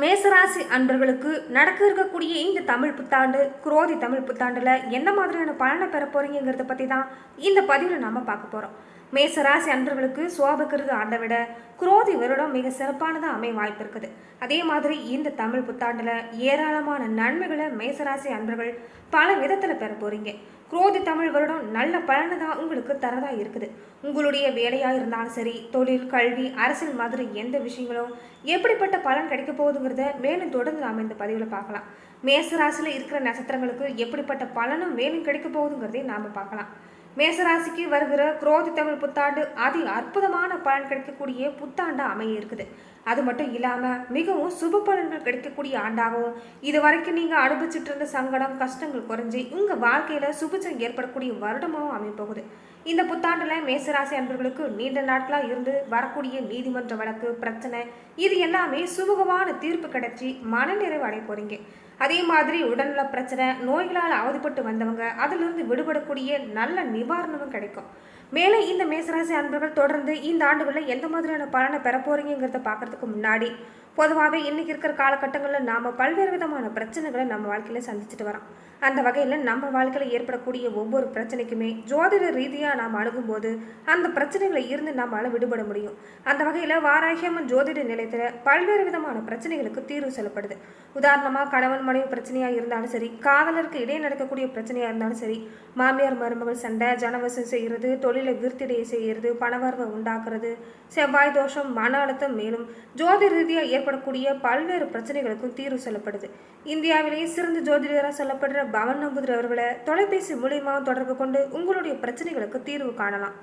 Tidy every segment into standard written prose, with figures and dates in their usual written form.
மேசராசி அன்பர்களுக்கு நடக்க இருக்கக்கூடிய இந்த தமிழ் புத்தாண்டு குரோதி தமிழ் புத்தாண்டுல எந்த மாதிரியான பலனை பெற போறீங்கிறத பத்தி தான் இந்த பதிவில் நாம பார்க்க போறோம். மேசராசி அன்பர்களுக்கு சோபகிருது ஆண்டை விட குரோதி வருடம் மிக சிறப்பானதாக அமைய வாய்ப்பு இருக்குது. அதே மாதிரி இந்த தமிழ் புத்தாண்டுல ஏராளமான நன்மைகளை மேசராசி அன்பர்கள் பல விதத்துல பெற போறீங்க. குரோதி தமிழ் வருடம் நல்ல பலனை தான் உங்களுக்கு தரதா இருக்குது. உங்களுடைய வேலையாக இருந்தாலும் சரி, தொழில், கல்வி, அரசியல் மாதிரி எந்த விஷயங்களும் எப்படிப்பட்ட பலன் கிடைக்க போகுதுங்கிறத மேலும் தொடர்ந்து நாம் இந்த பதிவில் பார்க்கலாம். மேசராசியில் இருக்கிற நட்சத்திரங்களுக்கு எப்படிப்பட்ட பலனும் மேலும் கிடைக்க போகுதுங்கிறதையும் நாம் பார்க்கலாம். மேசராசிக்கு வருகிற குரோதி தமிழ் புத்தாண்டு அதி அற்புதமான பலன் கிடைக்கக்கூடிய புத்தாண்டா அமைய இருக்குது. அது மட்டும் இல்லாமல் மிகவும் சுப பலன்கள் கிடைக்கக்கூடிய ஆண்டாகவும், இது வரைக்கும் நீங்கள் அனுபவிச்சுட்டு இருந்த சங்கடம், கஷ்டங்கள் குறைஞ்சி உங்கள் வாழ்க்கையில் சுபிச்சம் ஏற்படக்கூடிய வருடமாகவும் அமையப்போகுது. இந்த புத்தாண்டில் மேசராசி அன்பர்களுக்கு நீண்ட நாட்களாக இருந்து வரக்கூடிய நீதிமன்ற வழக்கு, பிரச்சனை இது எல்லாமே சுமூகமான தீர்ப்பு கிடைச்சி மனநிறைவு அடைய போறீங்க. அதே மாதிரி உடல்நல பிரச்சனை, நோய்களால் அவதிப்பட்டு வந்தவங்க அதிலிருந்து விடுபடக்கூடிய நல்ல நிவாரணமும் கிடைக்கும். மேலே இந்த மேசராசி அன்பர்கள் தொடர்ந்து இந்த ஆண்டுகளில் எந்த மாதிரியான பலனை பெற போறீங்கிறத பார்க்கறதுக்கு முன்னாடி, பொதுவாகவே இன்னைக்கு இருக்கிற காலகட்டங்களில் நாம் பல்வேறு விதமான பிரச்சனைகளை நம்ம வாழ்க்கையில் சந்திச்சுட்டு வரோம். அந்த வகையில் நம்ம வாழ்க்கையில் ஏற்படக்கூடிய ஒவ்வொரு பிரச்சனைக்குமே ஜோதிட ரீதியாக நாம் அணுகும்போது அந்த பிரச்சனைகளை இருந்து நம்மளால் விடுபட முடியும். அந்த வகையில் வாராகியம்மன் ஜோதிட நிலையத்தில் பல்வேறு விதமான பிரச்சனைகளுக்கு தீர்வு சொல்லப்படுது. உதாரணமாக கணவன் மனைவி பிரச்சனையாக இருந்தாலும் சரி, காதலருக்கு இடையே நடக்கக்கூடிய பிரச்சனையாக இருந்தாலும் சரி, மாமியார் மருமகள் சண்டை, ஜனவசம் செய்கிறது, தொழிலை விருத்திடைய செய்கிறது, பணவரவை உண்டாக்குறது, செவ்வாய் தோஷம், மன அழுத்தம், மேலும் ஜோதிட ரீதியாக ஏற்படக்கூடிய பல்வேறு பிரச்சனைகளுக்கும் தீர்வு சொல்லப்படுது. இந்தியாவிலேயே சிறந்த ஜோதிடராக சொல்லப்படுற பவன் நம்பூதிரி அவர்களை தொலைபேசி மூலியமாக தொடர்பு கொண்டு உங்களுடைய பிரச்சனைகளுக்கு தீர்வு காணலாம்.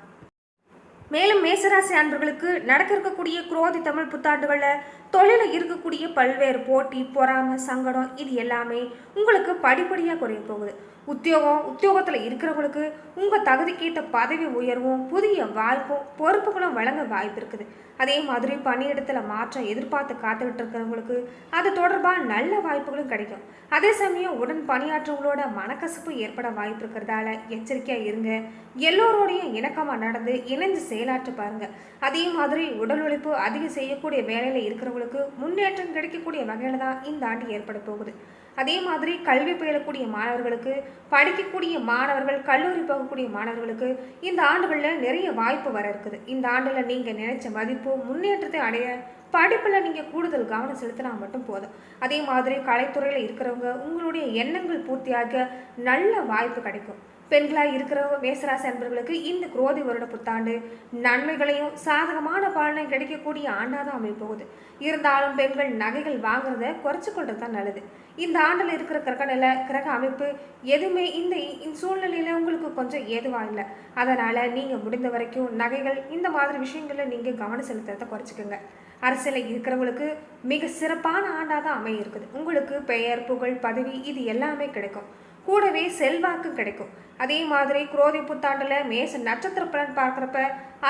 மேலும் மேசராசி அன்பர்களுக்கு நடக்க இருக்கக்கூடிய குரோதி தமிழ் புத்தாண்டுகளில் தொழிலில் இருக்கக்கூடிய பல்வேறு போட்டி, பொறாமை, சங்கடம் இது எல்லாமே உங்களுக்கு படிப்படியாக குறைய போகுது. உத்தியோகத்தில் இருக்கிறவங்களுக்கு உங்கள் தகுதிக்கேற்ற பதவி உயர்வும், புதிய வாய்ப்பும், பொறுப்புகளும் வழங்க வாய்ப்பு இருக்குது. அதே மாதிரி பணியிடத்தில் மாற்றம் எதிர்பார்த்து காத்துக்கிட்டு இருக்கிறவங்களுக்கு அது தொடர்பாக நல்ல வாய்ப்புகளும் கிடைக்கும். அதே சமயம் உடன் பணியாற்றவங்களோட மனக்கசப்பு ஏற்பட வாய்ப்பு இருக்கிறதால எச்சரிக்கையாக இருங்க. எல்லோரோடையும் இணக்கமாக நடந்து இணைஞ்சு செயலாற்ற பாருங்க. அதே மாதிரி உடல் உழைப்பு அதிகம் செய்யக்கூடிய வேலையில் இருக்கிறவங்களுக்கு முன்னேற்றம் கிடைக்கக்கூடிய வகையில் தான் இந்த ஆண்டு ஏற்பட போகுது. அதே மாதிரி கல்வி பயிலக்கூடிய மாணவர்களுக்கு, படிக்கக்கூடிய மாணவர்கள், கல்லூரி போகக்கூடிய மாணவர்களுக்கு இந்த ஆண்டுகளில் நிறைய வாய்ப்பு வர இருக்குது. இந்த ஆண்டில் நீங்கள் நினைச்ச மதிப்பு, முன்னேற்றத்தை அடைய படிப்பில் நீங்கள் கூடுதல் கவனம் செலுத்தினா மட்டும் போதும். அதே மாதிரி கலைத்துறையில் இருக்கிறவங்க உங்களுடைய எண்ணங்கள் பூர்த்தியாக நல்ல வாய்ப்பு கிடைக்கும். பெண்களாக இருக்கிற மேசராசி அன்பர்களுக்கு இந்த குரோதி வருட புத்தாண்டு நன்மைகளையும் சாதகமான பலனை கிடைக்கக்கூடிய ஆண்டாக தான் அமைப்போகுது. இருந்தாலும் பெண்கள் நகைகள் வாங்குறத குறைச்சி கொள்வது தான் நல்லது. இந்த ஆண்டில் இருக்கிற கிரக அமைப்பு எதுவுமே இந்த சூழ்நிலையில் உங்களுக்கு கொஞ்சம் ஏதுவாக இல்லை. அதனால் நீங்கள் முடிந்த வரைக்கும் நகைகள் இந்த மாதிரி விஷயங்களில் நீங்கள் கவனம் செலுத்துறதை குறைச்சிக்கோங்க. அரசியலில் இருக்கிறவங்களுக்கு மிக சிறப்பான ஆண்டாக தான் அமைய இருக்குது. உங்களுக்கு பெயர், புகழ், பதவி இது எல்லாமே கிடைக்கும். கூடவே செல்வாக்கு கிடைக்கும். அதே மாதிரி குரோதி புத்தாண்டுல மேச நட்சத்திர பலன் பார்க்குறப்ப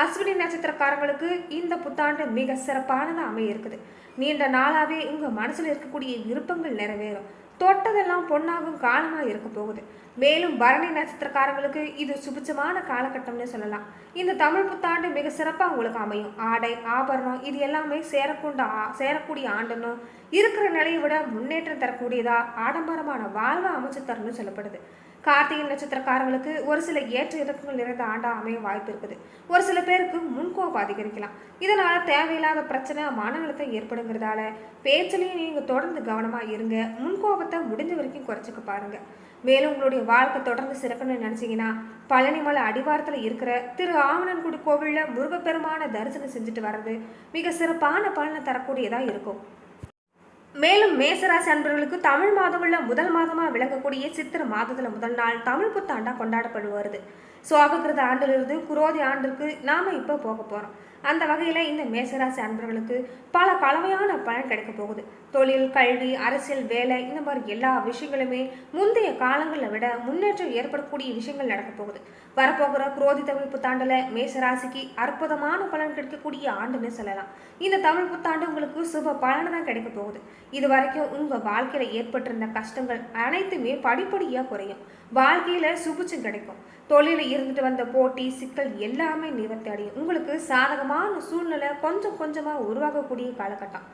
அஸ்வினி நட்சத்திரக்காரங்களுக்கு இந்த புத்தாண்டு மிக சிறப்பானதாக அமைய இருக்குது. நீண்ட நாளாகவே உங்கள் மனசில் இருக்கக்கூடிய விருப்பங்கள் நிறைவேறும். தொட்டதெல்லாம் பொன்னாகும் காலமாக இருக்க போகுது. மேலும் பரணி நட்சத்திரக்காரங்களுக்கு இது சுபிச்சமான காலகட்டம்னு சொல்லலாம். இந்த தமிழ் புத்தாண்டு மிக சிறப்பாக உங்களுக்கு அமையும். ஆடை, ஆபரணம் இது எல்லாமே சேரக்கூடிய ஆண்டுன்னு இருக்கிற நிலையை விட முன்னேற்றம் தரக்கூடியதா ஆடம்பரமான வாழ்வை அமைச்சு தரணும்னு சொல்லப்படுது. கார்த்திகை நட்சத்திரக்காரங்களுக்கு ஒரு சில ஏற்ற இறக்கங்கள் நிறைந்த ஆண்டா அமைய வாய்ப்பு இருக்குது. ஒரு சில பேருக்கு முன்கோபம் அதிகரிக்கலாம். இதனால தேவையில்லாத பிரச்சனை, மன அழுத்தம் ஏற்படுங்கிறதால பேச்சிலையும் நீங்கள் தொடர்ந்து கவனமாக இருங்க. முன்கோபத்தை முடிஞ்ச வரைக்கும் குறைச்சிக்க பாருங்க. மேலும் உங்களுடைய வாழ்க்கை தொடர்ந்து சிறக்கணும்னு நினச்சிங்கன்னா பழனிமலை அடிவாரத்தில் இருக்கிற திரு ஆவணன்குடி கோவிலில் முருகப்பெருமான தரிசனம் செஞ்சுட்டு வர்றது மிக சிறப்பான பலனை தரக்கூடியதாக இருக்கும். மேலும் மேசராசி அன்பர்களுக்கு தமிழ் மாதங்களில் முதல் மாதமாக விளங்கக்கூடிய சித்திரை மாதத்தில் முதல் நாள் தமிழ் புத்தாண்டாக கொண்டாடப்படுவது. சோபகிருத ஆண்டிலிருந்து குரோதி ஆண்டிற்கு நாம் இப்போ போக போகிறோம். அந்த வகையில் இந்த மேசராசி அன்பர்களுக்கு பல கலவையான பலன் கிடைக்க போகுது. தொழில், கல்வி, அரசியல், வேலை இந்த மாதிரி எல்லா விஷயங்களுமே முந்தைய காலங்களை விட முன்னேற்றம் ஏற்படக்கூடிய விஷயங்கள் நடக்க போகுது. வரப்போகிற குரோதி தமிழ் புத்தாண்டில் மேசராசிக்கு அற்புதமான பலன் கிடைக்கக்கூடிய ஆண்டுன்னு சொல்லலாம். இந்த தமிழ் புத்தாண்டு உங்களுக்கு சுப பலனை தான் கிடைக்க போகுது. இது வரைக்கும் உங்கள் வாழ்க்கையில் ஏற்பட்டிருந்த கஷ்டங்கள் அனைத்துமே படிப்படியாக குறையும். வாழ்க்கையில் சுபிச்சம் கிடைக்கும். தொழிலில் இருந்துட்டு வந்த போட்டி, சிக்கல் எல்லாமே நிவர்த்தி அடையும். உங்களுக்கு சாதகமான சூழ்நிலை கொஞ்சம் கொஞ்சமாக உருவாகக்கூடிய காலகட்டம்.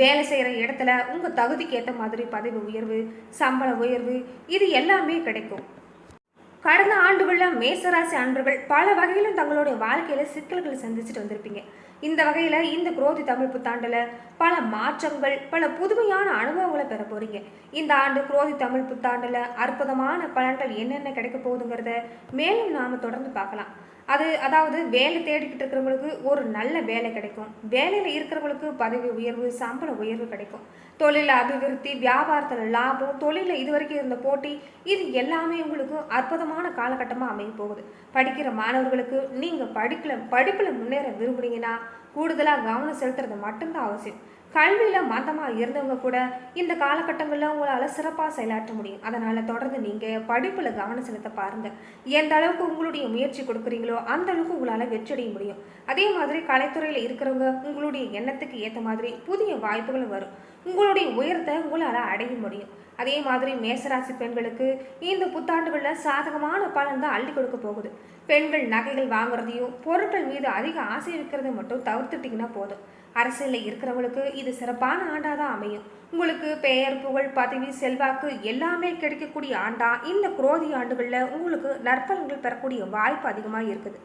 வேலை செய்கிற இடத்துல உங்கள் தகுதிக்கு ஏற்ற மாதிரி பதவி உயர்வு, சம்பள உயர்வு இது எல்லாமே கிடைக்கும். கடந்த ஆண்டுகளில் மேசராசி அன்பர்கள் பல வகையிலும் தங்களுடைய வாழ்க்கையில் சிக்கல்களை சந்திச்சுட்டு வந்திருப்பீங்க. இந்த வகையில் இந்த குரோதி தமிழ் புத்தாண்டில் பல மாற்றங்கள், பல புதுமையான அனுபவங்களை பெற போறீங்க. இந்த ஆண்டு குரோதி தமிழ் புத்தாண்டில் அற்புதமான பலன்கள் என்னென்ன கிடைக்க போகுதுங்கிறத மேலும் நாம் தொடர்ந்து பார்க்கலாம். அதாவது வேலை தேடிக்கிட்டு இருக்கிறவங்களுக்கு ஒரு நல்ல வேலை கிடைக்கும். வேலையில் இருக்கிறவங்களுக்கு பதவி உயர்வு, சம்பள உயர்வு கிடைக்கும். தொழில அபிவிருத்தி, வியாபாரத்தில் லாபம், தொழிலில் இதுவரைக்கும் இருந்த போட்டி இது எல்லாமே உங்களுக்கு அற்புதமான காலகட்டமாக அமைய போகுது. படிக்கிற மாணவர்களுக்கு நீங்கள் படிப்பில் முன்னேற விரும்புனீங்கன்னா கூடுதலாக கவனம் செலுத்துறது மட்டும்தான் அவசியம். கல்வியில் மந்தமாக இருந்தவங்க கூட இந்த காலகட்டங்களில் உங்களால் சிறப்பாக செயலாற்ற முடியும். அதனால் தொடர்ந்து நீங்கள் படிப்பில் கவனம் செலுத்த பாருங்கள். எந்த அளவுக்கு உங்களுடைய முயற்சி கொடுக்குறீங்களோ அந்த அளவுக்கு உங்களால் வெற்றியடைய முடியும். அதே மாதிரி கலைத்துறையில் இருக்கிறவங்க உங்களுடைய எண்ணத்துக்கு ஏற்ற மாதிரி புதிய வாய்ப்புகளும் வரும். உங்களுடைய உயரத்தை உங்களால் அடைய முடியும். அதே மாதிரி மேசராசி பெண்களுக்கு இந்த புத்தாண்டுகளில் சாதகமான பலன் தான் அள்ளி கொடுக்க போகுது. பெண்கள் நகைகள் வாங்குறதையும் பொருட்கள் மீது அதிக ஆசை வைக்கிறத மட்டும் தவிர்த்துட்டிங்கன்னா போதும். அரசியலில் இருக்கிறவங்களுக்கு இது சிறப்பான ஆண்டாக தான் அமையும். உங்களுக்கு பெயர், புகழ், பதவி, செல்வாக்கு எல்லாமே கிடைக்கக்கூடிய ஆண்டா இந்த குரோதி ஆண்டுகளில் உங்களுக்கு நற்பலன்கள் பெறக்கூடிய வாய்ப்பு அதிகமாக இருக்குது.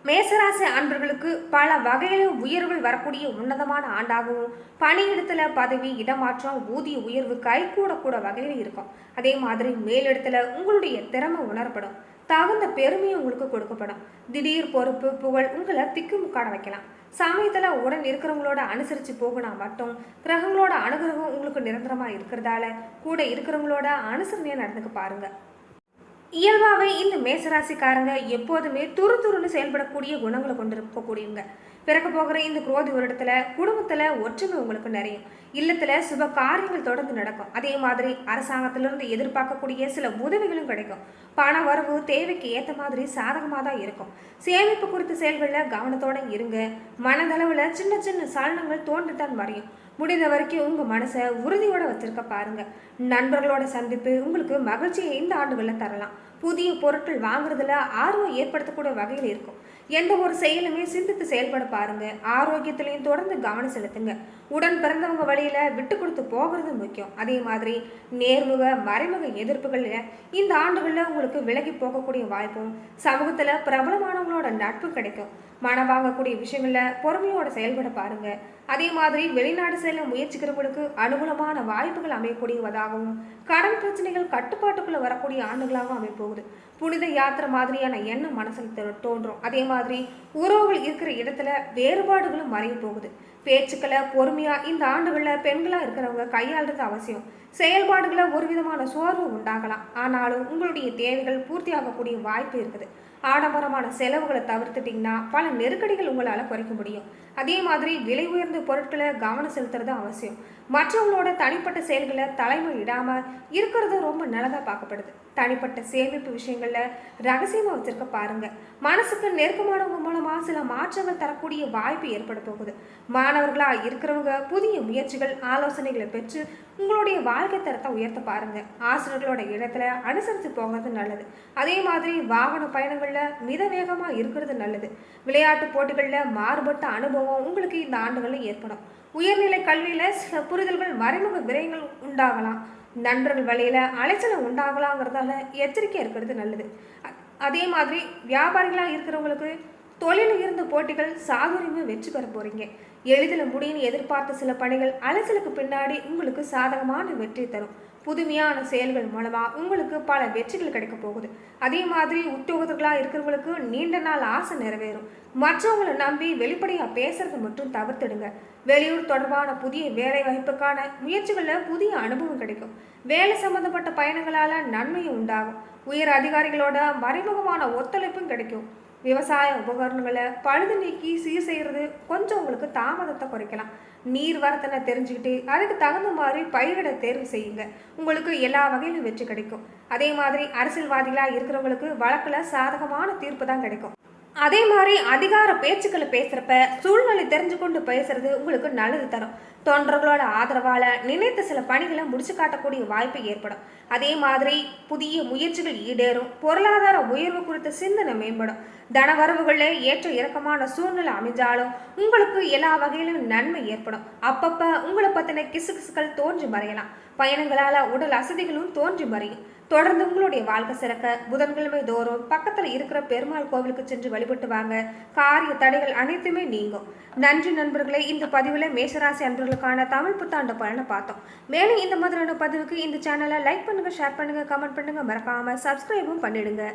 மேசராசி அன்பர்களுக்கு பல வகையிலும் உயர்வுகள் வரக்கூடிய உன்னதமான ஆண்டாகவும், பணியிடத்துல பதவி, இடமாற்றம், ஊதிய உயர்வு கைகூடக்கூட வகையில் இருக்கும். அதே மாதிரி மேலிடத்துல உங்களுடைய திறமை உணரப்படும். தகுந்த பெருமையும் உங்களுக்கு கொடுக்கப்படும். திடீர் பொறுப்பு, புகழ் உங்களை திக்குமுக்காட வைக்கலாம். சமயத்தில் உடன் இருக்கிறவங்களோட அனுசரித்து போகினா மட்டும் கிரகங்களோட அனுகிரகம் உங்களுக்கு நிரந்தரமாக இருக்கிறதால கூட இருக்கிறவங்களோட அனுசரணையாக நடந்துக்க பாருங்கள். இயல்பாகவே இந்த மேசராசிக்காரங்க எப்போதுமே துருன்னு செயல்படக்கூடிய குணங்களை கொண்டிருக்கக்கூடியவங்க. பிறக்க போகிற இந்த குரோதி வருடத்தில் குடும்பத்தில் ஒற்றுமை உங்களுக்கு நிறையும். இல்லத்தில் சுப காரியங்கள் தொடர்ந்து நடக்கும். அதே மாதிரி அரசாங்கத்திலிருந்து எதிர்பார்க்கக்கூடிய சில உதவிகளும் கிடைக்கும். பண வரவு தேவைக்கு ஏற்ற மாதிரி சாதகமாக தான் இருக்கும். சேமிப்பு குறித்த செயல்களில் கவனத்தோடு இருங்க. மனதளவில் சின்ன சின்ன சலனங்கள் தோன்றித்தான் மறையும். முடிந்த வரைக்கும் உங்கள் மனசை உறுதியோடு வச்சிருக்க பாருங்க. நண்பர்களோட சந்திப்பு உங்களுக்கு மகிழ்ச்சியை இந்த ஆண்டுகளில் தரலாம். புதிய பொருட்கள் வாங்குறதுல ஆர்வம் ஏற்படுத்தக்கூடிய வகையில் இருக்கும். எந்த ஒரு செயலுமே சிந்தித்து செயல்பட பாருங்க. ஆரோக்கியத்திலையும் தொடர்ந்து கவனம் செலுத்துங்க. உடன் பிறந்தவங்க வழியில விட்டு கொடுத்து போகிறது முக்கியம். அதே மாதிரி நேர்முக மறைமுக எதிர்ப்புகள் இந்த ஆண்டுகளில் உங்களுக்கு விலகி போகக்கூடிய வாய்ப்பும், சமூகத்துல பிரபலமானவங்களோட நட்பு கிடைக்கும். மனம் வாங்கக்கூடிய விஷயங்கள்ல பொறுமையோட செயல்பட பாருங்க. அதே மாதிரி வெளிநாடு செல்ல முயற்சிக்கிறவங்களுக்கு அனுகூலமான வாய்ப்புகள் அமையக்கூடியவதாகவும், கடன் பிரச்சனைகள் கட்டுப்பாட்டுக்குள்ள வரக்கூடிய ஆண்டுகளாகவும் அமைப்போகுது. புனித யாத்திரை மாதிரியான எண்ணம் மனசில் தோன்றும். அதே மாதிரி உறவுகள் இருக்கிற இடத்துல வேறுபாடுகளும் மறைய போகுது. பேச்சுக்களை பொறுமையா இந்த ஆண்டுகளில் பெண்களாக இருக்கிறவங்க கையாளுறது அவசியம். செயல்பாடுகளை ஒரு விதமான சோர்வு உண்டாகலாம். ஆனாலும் உங்களுடைய தேவைகள் பூர்த்தியாகக்கூடிய வாய்ப்பு இருக்குது. ஆடம்பரமான செலவுகளை தவிர்த்துட்டிங்கன்னா பல நெருக்கடிகள் உங்களால் குறைக்க முடியும். அதே மாதிரி விலை உயர்ந்த பொருட்களை கவனம் செலுத்துறது அவசியம். மற்றவங்களோட தனிப்பட்ட செயல்களை தலைமையிடாமல் இருக்கிறது ரொம்ப நல்லதாக பார்க்கப்படுது. தனிப்பட்ட சேமிப்பு விஷயங்களில் ரகசியமாக வச்சிருக்க பாருங்க. மனசுக்கு நெருக்கமானவங்க மூலமாக சில மாற்றங்கள் தரக்கூடிய வாய்ப்பு ஏற்பட போகுது. மாணவர்களாக இருக்கிறவங்க புதிய முயற்சிகள், ஆலோசனைகளை பெற்று உங்களுடைய வாழ்க்கை தரத்தை உயர்த்த பாருங்க. ஆசிரியர்களோட இடத்துல அனுசரித்து போகிறது நல்லது. அதே மாதிரி வாகன பயணங்களில் மித வேகமாக இருக்கிறது நல்லது. விளையாட்டு போட்டிகளில் மாறுபட்ட அனுபவம் உங்களுக்கு இந்த ஆண்டுகளில் ஏற்படும். உயர்நிலை கல்வியில் சில புரிதல்கள், மறைமுக விரயங்கள் உண்டாகலாம். நண்பர்கள் வழியில் அலைச்சலை உண்டாகலாங்கிறதால எச்சரிக்கை இருக்கிறது நல்லது. அதே மாதிரி வியாபாரிகளாக இருக்கிறவங்களுக்கு தொழிலில் இருந்த போட்டிகள் சாதுரியமாக வெற்றி பெற போகிறீங்க. எளிதில் முடியும்னு எதிர்பார்த்த சில பணிகள் அலைச்சலுக்கு பின்னாடி உங்களுக்கு சாதகமான வெற்றி தரும். புதுமையான செயல்கள் மூலமாக உங்களுக்கு பல வெற்றிகள் கிடைக்க போகுது. அதே மாதிரி உத்தியோகத்தர்களாக இருக்கிறவங்களுக்கு நீண்ட நாள் ஆசை நிறைவேறும். மற்றவங்களை நம்பி வெளிப்படையாக பேசுறதை மட்டும் தவிர்த்துடுங்க. வெளியூர் தொடர்பான புதிய வேலை வாய்ப்புக்கான முயற்சிகளில் புதிய அனுபவம் கிடைக்கும். வேலை சம்பந்தப்பட்ட பயணங்களால் நன்மையும் உண்டாகும். உயர் அதிகாரிகளோட மறைமுகமான ஒத்துழைப்பும் கிடைக்கும். விவசாய உபகரணங்களை பழுது நீக்கி சீர் செய்கிறது கொஞ்சம் உங்களுக்கு தாமதத்தை குறைக்கலாம். நீர் வரத்தனை தெரிஞ்சுக்கிட்டு அதுக்கு தகுந்த மாதிரி பயிரிட தேர்வு செய்யுங்க. உங்களுக்கு எல்லா வகையிலும் வெற்றி கிடைக்கும். அதே மாதிரி அரசியல்வாதிகளாக இருக்கிறவங்களுக்கு வழக்கில் சாதகமான தீர்ப்பு தான் கிடைக்கும். அதே மாதிரி அதிகார பேச்சுக்களை பேசுறப்ப சூழ்நிலை தெரிஞ்சு கொண்டு பேசுறது உங்களுக்கு நல்லது தரும். தொண்டர்களோட ஆதரவால நினைத்த சில பணிகளை முடிச்சு காட்டக்கூடிய வாய்ப்பு ஏற்படும். அதே மாதிரி புதிய முயற்சிகள் ஈடேறும். பொருளாதார உயர்வு குறித்த சிந்தனை மேம்படும். தனவரவுகளில் ஏற்ற இறக்கமான சூழ்நிலை அமைஞ்சாலும் உங்களுக்கு எல்லா வகையிலும் நன்மை ஏற்படும். அப்பப்ப உங்களை பத்தின கிசுகிசுக்கள் தோன்றி மறையலாம். பயணங்களால உடல் அசதிகளும் தோன்றி மறையும். தொடர்ந்து உங்களுடைய வாழ்க்கை சிறக்க புதன்கிழமை தோறும் பக்கத்தில் இருக்கிற பெருமாள் கோவிலுக்கு சென்று வழிபட்டு வாங்க. காரிய தடைகள் அனைத்துமே நீங்கும். நன்றி நண்பர்களே. இந்த பதிவில் மேஷராசி அன்பர்களுக்கான தமிழ் புத்தாண்டு பலனை பார்த்தோம். மேலும் இந்த மாதிரியான பதிவுக்கு இந்த சேனலை லைக் பண்ணுங்க, ஷேர் பண்ணுங்க, கமெண்ட் பண்ணுங்க, மறக்காம சப்ஸ்கிரைபும் பண்ணிடுங்க.